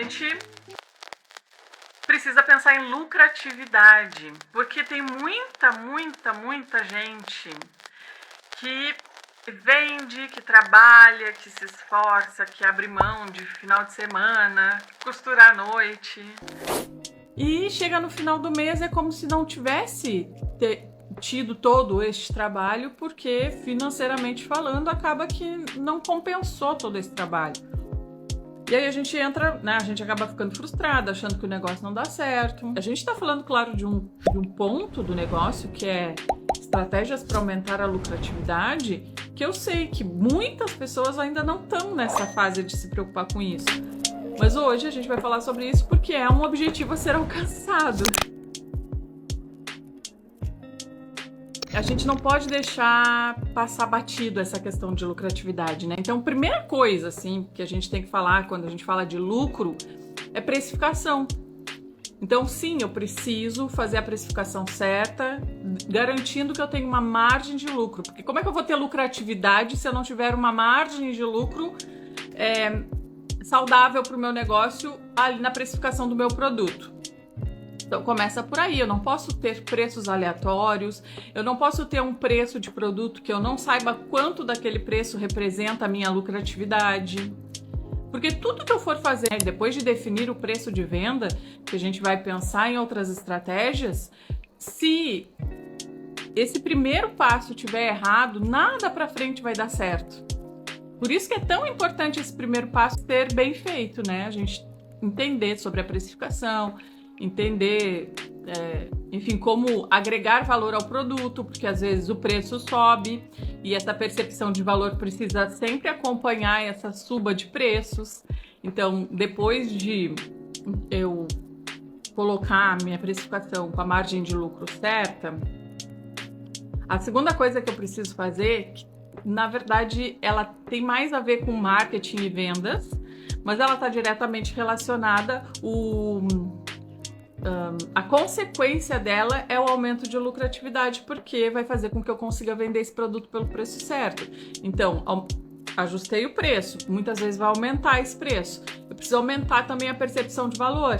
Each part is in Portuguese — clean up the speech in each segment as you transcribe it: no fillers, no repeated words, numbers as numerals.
gente precisa pensar em lucratividade, porque tem muita gente que vende, que trabalha, que se esforça, que abre mão de final de semana, costura à noite. E chega no final do mês é como se não tivesse tido todo este trabalho, porque financeiramente falando acaba que não compensou todo esse trabalho. E aí a gente entra, né, a gente acaba ficando frustrada, achando que o negócio não dá certo. A gente está falando, claro, de um ponto do negócio que é estratégias para aumentar a lucratividade, que eu sei que muitas pessoas ainda não estão nessa fase de se preocupar com isso. Mas hoje a gente vai falar sobre isso porque é um objetivo a ser alcançado. A gente não pode deixar passar batido essa questão de lucratividade, né? Então, primeira coisa, assim, que a gente tem que falar quando a gente fala de lucro é precificação. Então, sim, eu preciso fazer a precificação certa, garantindo que eu tenho uma margem de lucro. Porque como é que eu vou ter lucratividade se eu não tiver uma margem de lucro saudável para o meu negócio ali na precificação do meu produto? Então começa por aí, eu não posso ter preços aleatórios, eu não posso ter um preço de produto que eu não saiba quanto daquele preço representa a minha lucratividade. Porque tudo que eu for fazer, depois de definir o preço de venda, que a gente vai pensar em outras estratégias, se esse primeiro passo estiver errado, nada para frente vai dar certo. Por isso que é tão importante esse primeiro passo ser bem feito, né? A gente entender sobre a precificação, entender, enfim, como agregar valor ao produto, porque às vezes o preço sobe e essa percepção de valor precisa sempre acompanhar essa suba de preços. Então, depois de eu colocar a minha precificação com a margem de lucro certa, a segunda coisa que eu preciso fazer, que, na verdade, ela tem mais a ver com marketing e vendas, mas ela está diretamente relacionada a consequência dela é o aumento de lucratividade, porque vai fazer com que eu consiga vender esse produto pelo preço certo. Então, ajustei o preço, muitas vezes vai aumentar esse preço. Eu preciso aumentar também a percepção de valor.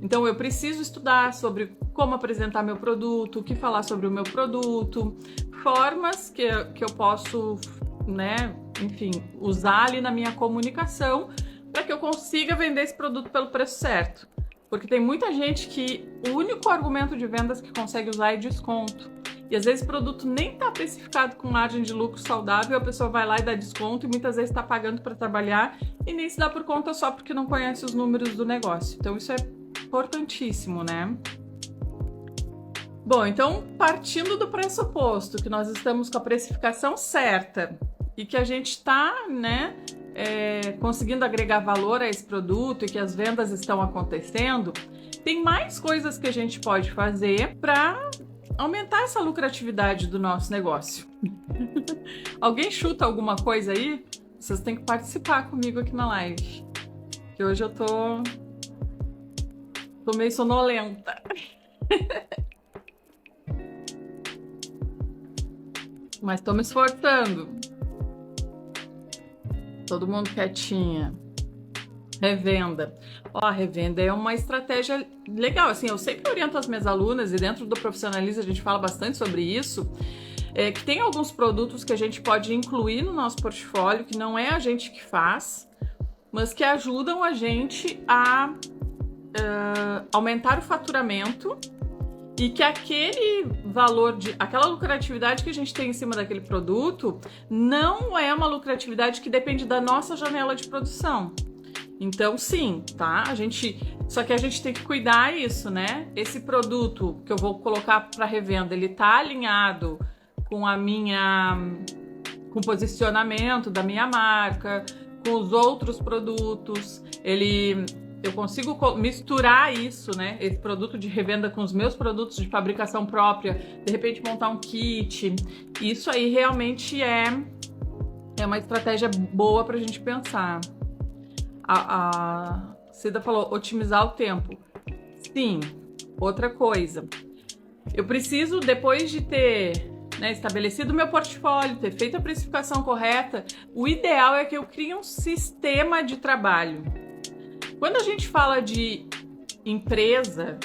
Então, eu preciso estudar sobre como apresentar meu produto, o que falar sobre o meu produto, formas que eu posso, né, enfim, usar ali na minha comunicação para que eu consiga vender esse produto pelo preço certo. Porque tem muita gente que o único argumento de vendas que consegue usar é desconto. E às vezes o produto nem está precificado com margem de lucro saudável, a pessoa vai lá e dá desconto e muitas vezes está pagando para trabalhar e nem se dá por conta só porque não conhece os números do negócio. Então isso é importantíssimo, né? Bom, então partindo do pressuposto que nós estamos com a precificação certa e que a gente está, né, conseguindo agregar valor a esse produto e que as vendas estão acontecendo, tem mais coisas que a gente pode fazer para aumentar essa lucratividade do nosso negócio. Alguém chuta alguma coisa aí? Vocês têm que participar comigo aqui na live, que hoje eu tô meio sonolenta. Mas tô me esforçando. Todo mundo quietinha. Revenda. Ó, a revenda é uma estratégia legal. Assim, eu sempre oriento as minhas alunas, e dentro do Profissionaliza a gente fala bastante sobre isso, que tem alguns produtos que a gente pode incluir no nosso portfólio, que não é a gente que faz, mas que ajudam a gente a aumentar o faturamento e que aquele valor, aquela lucratividade que a gente tem em cima daquele produto não é uma lucratividade que depende da nossa janela de produção. Então, sim, tá? Só que a gente tem que cuidar isso, né? Esse produto que eu vou colocar para revenda, ele tá alinhado com com o posicionamento da minha marca, com os outros produtos, eu consigo misturar isso, né? Esse produto de revenda com os meus produtos de fabricação própria, de repente montar um kit. Isso aí realmente é uma estratégia boa para a gente pensar. A Cida falou, otimizar o tempo. Sim, outra coisa. Eu preciso, depois de ter, né, estabelecido o meu portfólio, ter feito a precificação correta, o ideal é que eu crie um sistema de trabalho. Quando a gente fala de empresa,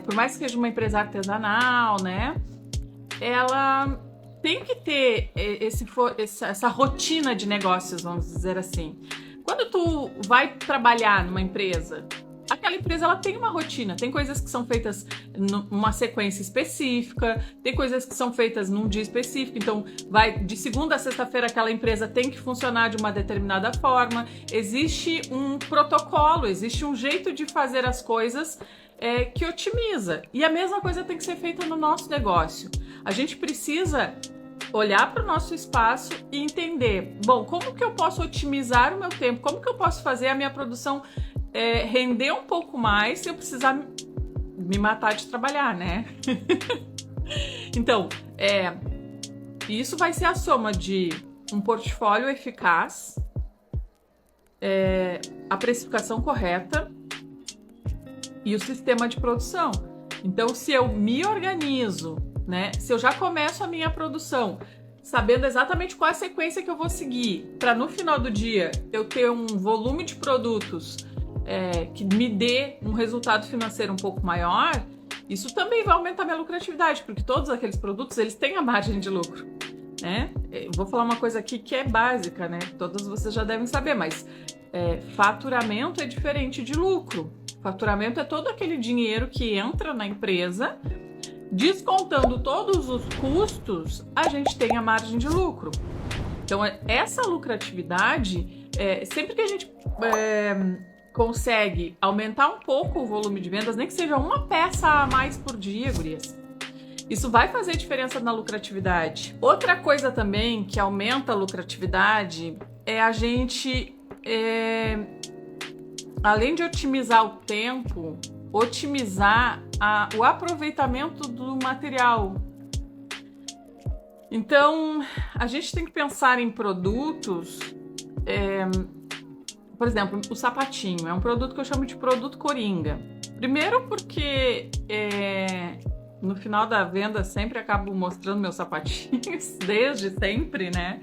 por mais que seja uma empresa artesanal, né? Ela tem que ter essa rotina de negócios, vamos dizer assim. Quando tu vai trabalhar numa empresa, aquela empresa ela tem uma rotina, tem coisas que são feitas numa sequência específica, tem coisas que são feitas num dia específico, então vai de segunda a sexta-feira aquela empresa tem que funcionar de uma determinada forma, existe um protocolo, existe um jeito de fazer as coisas que otimiza. E a mesma coisa tem que ser feita no nosso negócio. A gente precisa olhar para o nosso espaço e entender, bom, como que eu posso otimizar o meu tempo, como que eu posso fazer a minha produção render um pouco mais se eu precisar me matar de trabalhar, né? Então, isso vai ser a soma de um portfólio eficaz, a precificação correta e o sistema de produção. Então, se eu me organizo, né? Se eu já começo a minha produção sabendo exatamente qual a sequência que eu vou seguir, para no final do dia eu ter um volume de produtos que me dê um resultado financeiro um pouco maior, isso também vai aumentar minha lucratividade, porque todos aqueles produtos, eles têm a margem de lucro, né? Eu vou falar uma coisa aqui que é básica, né? Todos vocês já devem saber, mas faturamento é diferente de lucro. Faturamento é todo aquele dinheiro que entra na empresa, descontando todos os custos, a gente tem a margem de lucro. Então, essa lucratividade, sempre que a gente consegue aumentar um pouco o volume de vendas, nem que seja uma peça a mais por dia, gurias, isso vai fazer diferença na lucratividade. Outra coisa também que aumenta a lucratividade é a gente, além de otimizar o tempo, otimizar o aproveitamento do material. Então, a gente tem que pensar em produtos, por exemplo, o sapatinho é um produto que eu chamo de produto coringa. Primeiro porque no final da venda sempre acabo mostrando meus sapatinhos, desde sempre, né?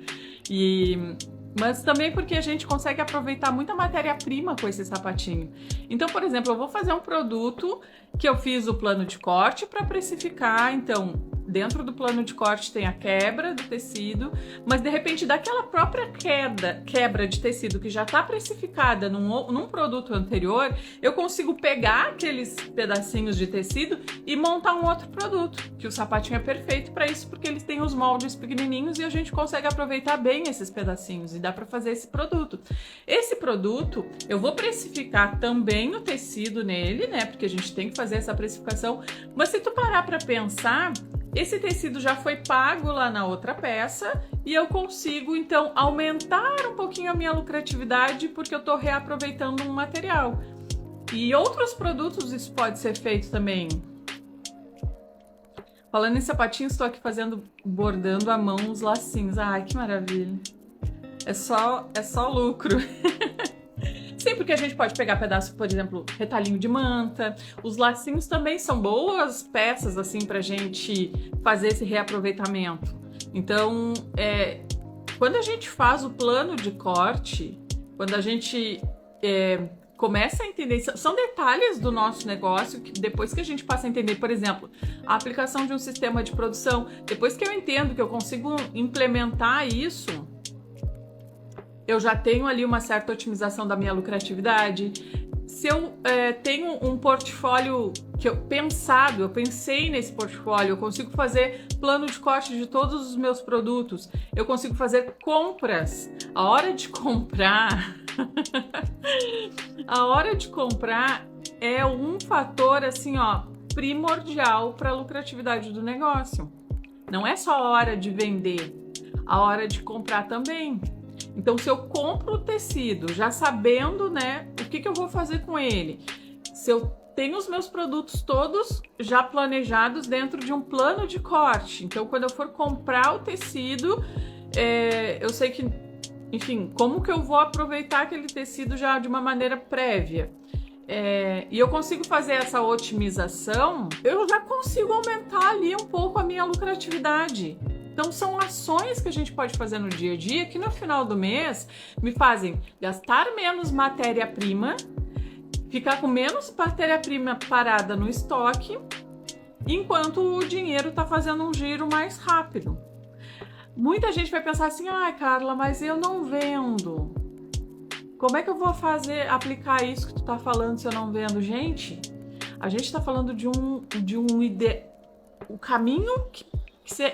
Mas também porque a gente consegue aproveitar muita matéria-prima com esse sapatinho. Então, por exemplo, eu vou fazer um produto que eu fiz o plano de corte para precificar. Então, dentro do plano de corte tem a quebra do tecido, mas de repente daquela própria quebra de tecido que já está precificada num produto anterior, eu consigo pegar aqueles pedacinhos de tecido e montar um outro produto, que o sapatinho é perfeito para isso, porque eles têm os moldes pequenininhos e a gente consegue aproveitar bem esses pedacinhos e dá para fazer esse produto. Esse produto eu vou precificar também o tecido nele, né? Porque a gente tem que fazer essa precificação, mas se tu parar para pensar, esse tecido já foi pago lá na outra peça e eu consigo, então, aumentar um pouquinho a minha lucratividade porque eu estou reaproveitando um material. E outros produtos isso pode ser feito também. Falando em sapatinhos, estou aqui bordando à mão os lacinhos. Ai, que maravilha. É só lucro. Sim, porque a gente pode pegar pedaço, por exemplo, retalhinho de manta. Os lacinhos também são boas peças, assim, pra gente fazer esse reaproveitamento. Então, quando a gente faz o plano de corte, quando a gente começa a entender, são detalhes do nosso negócio que depois que a gente passa a entender, por exemplo, a aplicação de um sistema de produção, depois que eu entendo que eu consigo implementar isso, eu já tenho ali uma certa otimização da minha lucratividade. Se eu tenho um portfólio que eu pensei nesse portfólio, eu consigo fazer plano de corte de todos os meus produtos, eu consigo fazer compras. A hora de comprar, a hora de comprar é um fator assim, ó, primordial para a lucratividade do negócio. Não é só a hora de vender, a hora de comprar também. Então, se eu compro o tecido já sabendo, né, o que eu vou fazer com ele, se eu tenho os meus produtos todos já planejados dentro de um plano de corte, então quando eu for comprar o tecido, eu sei que, enfim, como que eu vou aproveitar aquele tecido já de uma maneira prévia. E eu consigo fazer essa otimização, eu já consigo aumentar ali um pouco a minha lucratividade. Então são ações que a gente pode fazer no dia a dia que no final do mês me fazem gastar menos matéria-prima, ficar com menos matéria-prima parada no estoque, enquanto o dinheiro está fazendo um giro mais rápido. Muita gente vai pensar assim, Carla, mas eu não vendo. Como é que eu vou aplicar isso que tu tá falando se eu não vendo? Gente, a gente tá falando o caminho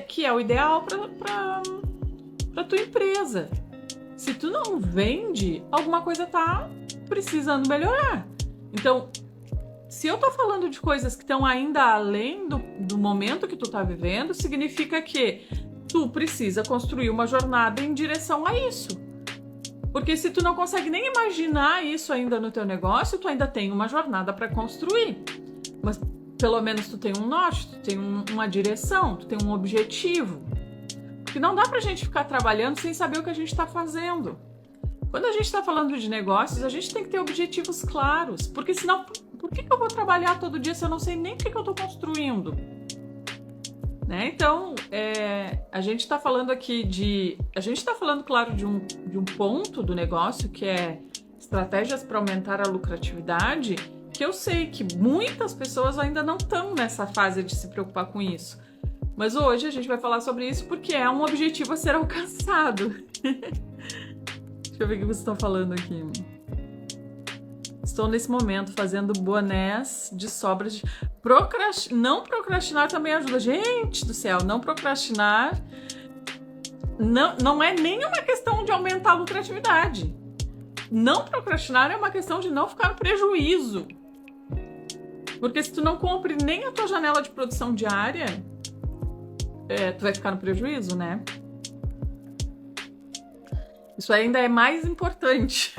que é o ideal para tua empresa. Se tu não vende, alguma coisa tá precisando melhorar. Então, se eu tô falando de coisas que estão ainda além do momento que tu tá vivendo, significa que tu precisa construir uma jornada em direção a isso. Porque se tu não consegue nem imaginar isso ainda no teu negócio, tu ainda tem uma jornada para construir. Mas pelo menos tu tem um norte, tu tem uma direção, tu tem um objetivo. Porque não dá pra gente ficar trabalhando sem saber o que a gente tá fazendo. Quando a gente tá falando de negócios, a gente tem que ter objetivos claros. Porque senão, por que eu vou trabalhar todo dia se eu não sei nem o que eu tô construindo? Né? Então, a gente está falando aqui a gente está falando, claro, de um ponto do negócio que é estratégias para aumentar a lucratividade, que eu sei que muitas pessoas ainda não estão nessa fase de se preocupar com isso. Mas hoje a gente vai falar sobre isso porque é um objetivo a ser alcançado. Deixa eu ver o que vocês estão falando aqui. Estou nesse momento fazendo bonés de sobras de... Não procrastinar também ajuda. Gente do céu, não procrastinar não é nenhuma questão de aumentar a lucratividade. Não procrastinar é uma questão de não ficar no prejuízo. Porque se tu não cumpre nem a tua janela de produção diária, tu vai ficar no prejuízo, né? Isso ainda é mais importante.